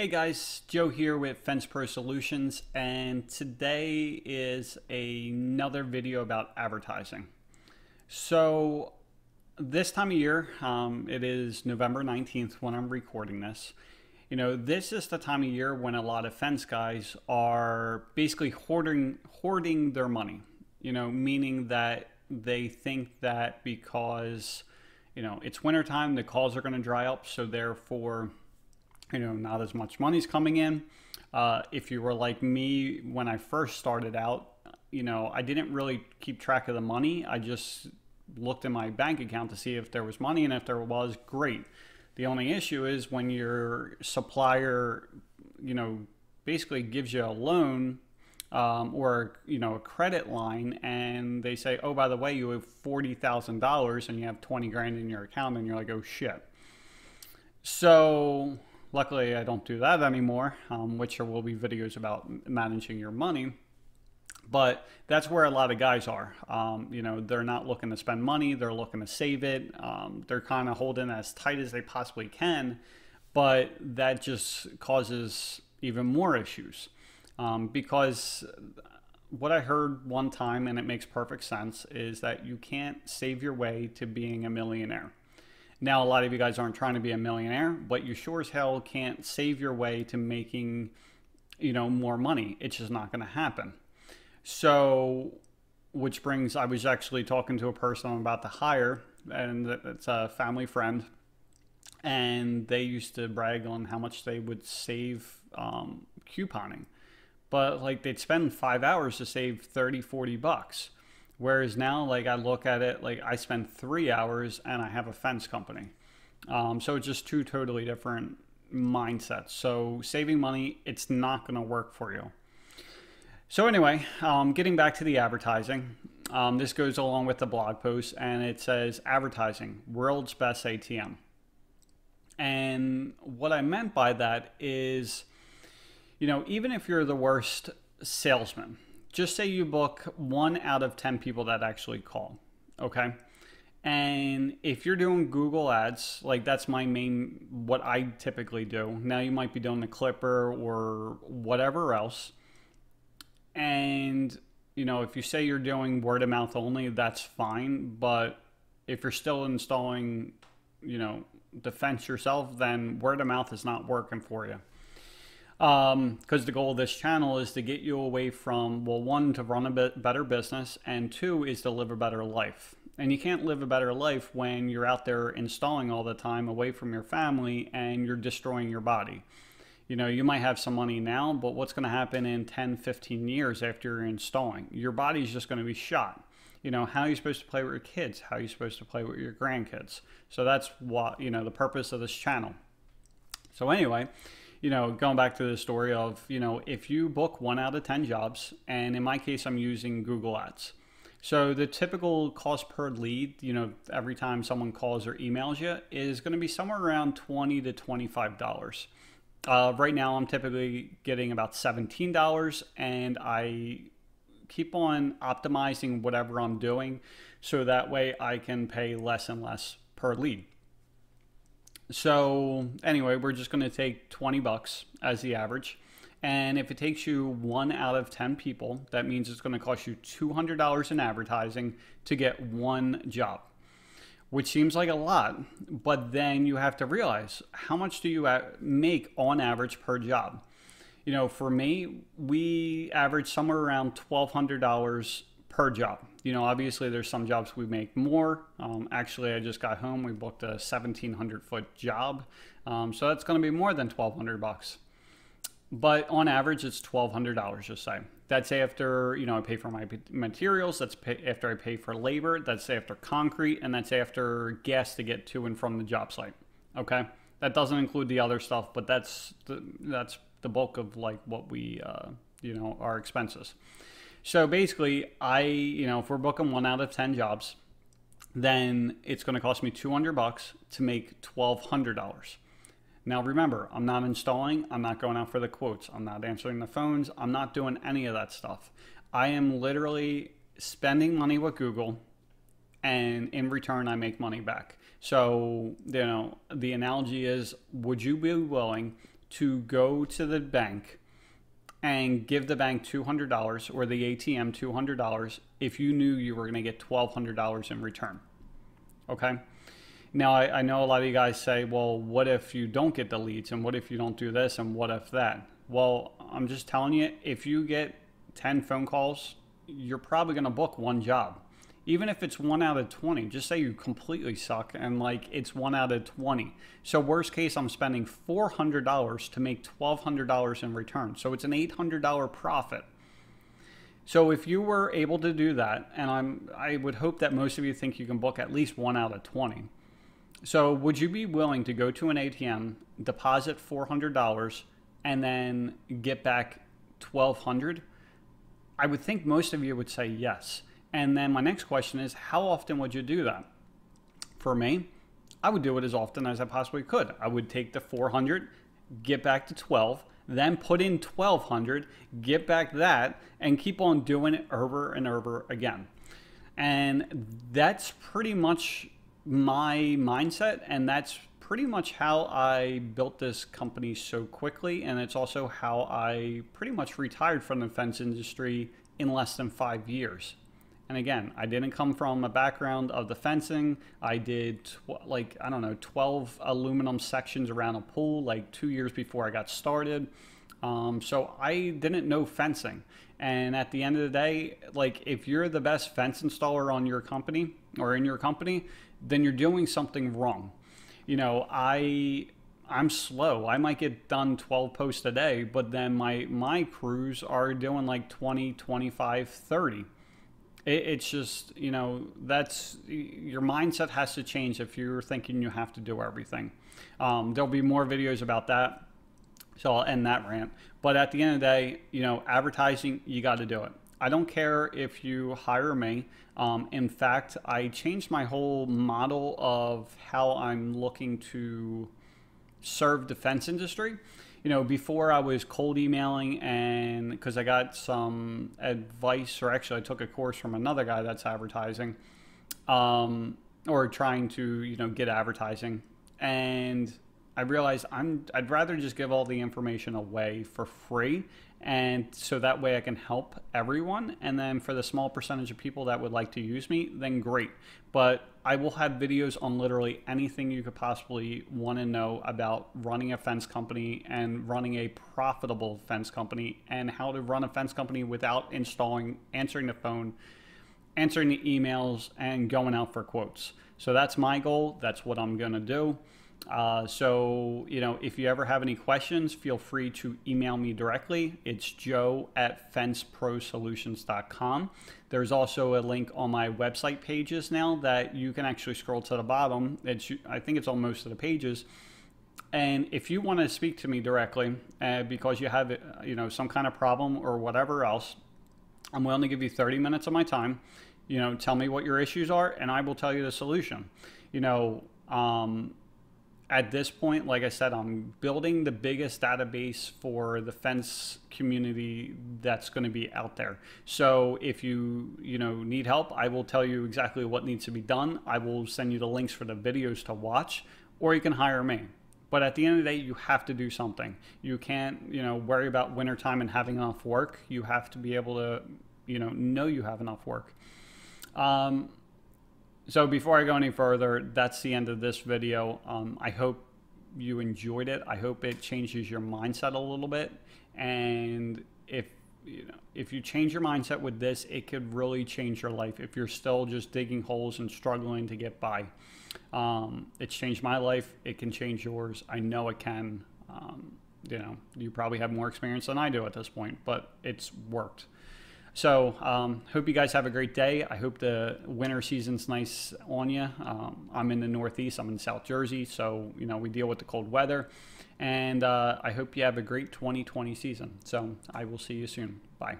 Hey guys, Joe here with Fence Pro Solutions, and today is another video about advertising. So this time of year, it is November 19th when I'm recording this. You know, this is the time of year when a lot of fence guys are basically hoarding their money, you know, meaning that they think that because, you know, it's wintertime, the calls are going to dry up, so therefore, you know, not as much money's coming in. If you were like me when I first started out, you know, I didn't really keep track of the money. I just looked in my bank account to see if there was money, and if there was, great. The only issue is when your supplier, you know, basically gives you a loan or, you know, a credit line, and they say, oh, by the way, you have $40,000 and you have 20 grand in your account, and you're like, oh shit. So luckily, I don't do that anymore, which there will be videos about managing your money. But that's where a lot of guys are. You know, they're not looking to spend money. They're looking to save it. They're kind of holding as tight as they possibly can. But that just causes even more issues. Because what I heard one time, and it makes perfect sense, is that you can't save your way to being a millionaire. Now, a lot of you guys aren't trying to be a millionaire, but you sure as hell can't save your way to making, you know, more money. It's just not going to happen. So, which brings, I was actually talking to a person I'm about to hire, and it's a family friend, and they used to brag on how much they would save couponing. But like they'd spend 5 hours to save 30, 40 bucks. Whereas now, like I look at it, like I spend 3 hours and I have a fence company. So it's just two totally different mindsets. So saving money, it's not going to work for you. So anyway, getting back to the advertising, this goes along with the blog post, and it says advertising, world's best ATM. And what I meant by that is, you know, even if you're the worst salesman, just say you book 1 out of 10 people that actually call, okay? And if you're doing Google ads, like that's my main, what I typically do. Now you might be doing the Clipper or whatever else. And, you know, if you say you're doing word of mouth only, that's fine. But if you're still installing, you know, the fence yourself, then word of mouth is not working for you. Because the goal of this channel is to get you away from, well, 1, to run a bit better business, and 2 is to live a better life. And you can't live a better life when you're out there installing all the time away from your family and you're destroying your body. You know, you might have some money now, but what's going to happen in 10, 15 years after you're installing? Your body's just going to be shot. You know, how are you supposed to play with your kids? How are you supposed to play with your grandkids? So that's what, you know, the purpose of this channel. So anyway, you know, going back to the story of, you know, if you book 1 out of 10 jobs, and in my case, I'm using Google Ads. So the typical cost per lead, you know, every time someone calls or emails you, is going to be somewhere around $20 to $25. Right now, I'm typically getting about $17, and I keep on optimizing whatever I'm doing so that way I can pay less and less per lead. So anyway, we're just going to take 20 bucks as the average. And if it takes you 1 out of 10 people, that means it's going to cost you $200 in advertising to get 1 job, which seems like a lot. But then you have to realize, how much do you make on average per job? You know, for me, we average somewhere around $1,200 per job. You know, obviously there's some jobs we make more. Actually, I just got home. We booked a 1,700-foot job. So that's going to be more than 1,200 bucks. But on average, it's $1,200, just say. That's after, you know, I pay for my materials. That's after I pay for labor. That's after concrete. And that's after gas to get to and from the job site. Okay? That doesn't include the other stuff, but that's the bulk of like what we, you know, our expenses. So basically, you know, if we're booking 1 out of 10 jobs, then it's going to cost me 200 bucks to make $1,200. Now remember, I'm not installing, I'm not going out for the quotes, I'm not answering the phones, I'm not doing any of that stuff. I am literally spending money with Google, and in return I make money back. So, you know, the analogy is, would you be willing to go to the bank and give the bank $200 or the ATM $200 if you knew you were going to get $1,200 in return. Okay? Now, I know a lot of you guys say, well, what if you don't get the leads, and what if you don't do this, and what if that? Well, I'm just telling you, if you get 10 phone calls, you're probably going to book one job. Even if it's 1 out of 20, just say you completely suck and like it's 1 out of 20. So worst case, I'm spending $400 to make $1,200 in return. So it's an $800 profit. So if you were able to do that, and I would hope that most of you think you can book at least 1 out of 20. So would you be willing to go to an ATM, deposit $400, and then get back $1,200? I would think most of you would say yes. And then my next question is, how often would you do that? For me, I would do it as often as I possibly could. I would take the 400, get back to 12, then put in 1,200, get back that, and keep on doing it over and over again. And that's pretty much my mindset, and that's pretty much how I built this company so quickly, and it's also how I pretty much retired from the fence industry in less than 5 years. And again, I didn't come from a background of the fencing. I did 12 aluminum sections around a pool like 2 years before I got started. So I didn't know fencing. And at the end of the day, like if you're the best fence installer on your company or in your company, then you're doing something wrong. You know, I'm slow. I might get done 12 posts a day, but then my crews are doing like 20, 25, 30. It's just, you know, that's, your mindset has to change if you're thinking you have to do everything. There'll be more videos about that, so I'll end that rant. But at the end of the day, you know, advertising, you got to do it. I don't care if you hire me. In fact, I changed my whole model of how I'm looking to serve the fence industry. You know, before I was cold emailing, and because I got some advice, or actually I took a course from another guy that's advertising, or trying to, you know, get advertising. And I realized I'd rather just give all the information away for free, and so that way I can help everyone. And then for the small percentage of people that would like to use me, then great. But I will have videos on literally anything you could possibly want to know about running a fence company and running a profitable fence company, and how to run a fence company without installing, answering the phone, answering the emails, and going out for quotes. So that's my goal. That's what I'm going to do. So, you know, if you ever have any questions, feel free to email me directly. It's joe@fenceprosolutions.com. There's also a link on my website pages now that you can actually scroll to the bottom. I think it's on most of the pages. And if you want to speak to me directly because you have, you know, some kind of problem or whatever else, I'm willing to give you 30 minutes of my time. You know, tell me what your issues are, and I will tell you the solution. You know, at this point, like I said, I'm building the biggest database for the fence community that's going to be out there. So if you need help, I will tell you exactly what needs to be done. I will send you the links for the videos to watch, or you can hire me. But at the end of the day, you have to do something. You can't, you know, worry about wintertime and having enough work. You have to be able to, you know you have enough work. So before I go any further, that's the end of this video. I hope you enjoyed it. I hope it changes your mindset a little bit. And if you change your mindset with this, it could really change your life. If you're still just digging holes and struggling to get by, it's changed my life. It can change yours. I know it can. You know, you probably have more experience than I do at this point, but it's worked. So hope you guys have a great day. I hope the winter season's nice on you. I'm in the Northeast. I'm in South Jersey, so you know we deal with the cold weather. And I hope you have a great 2020 season. So I will see you soon. Bye.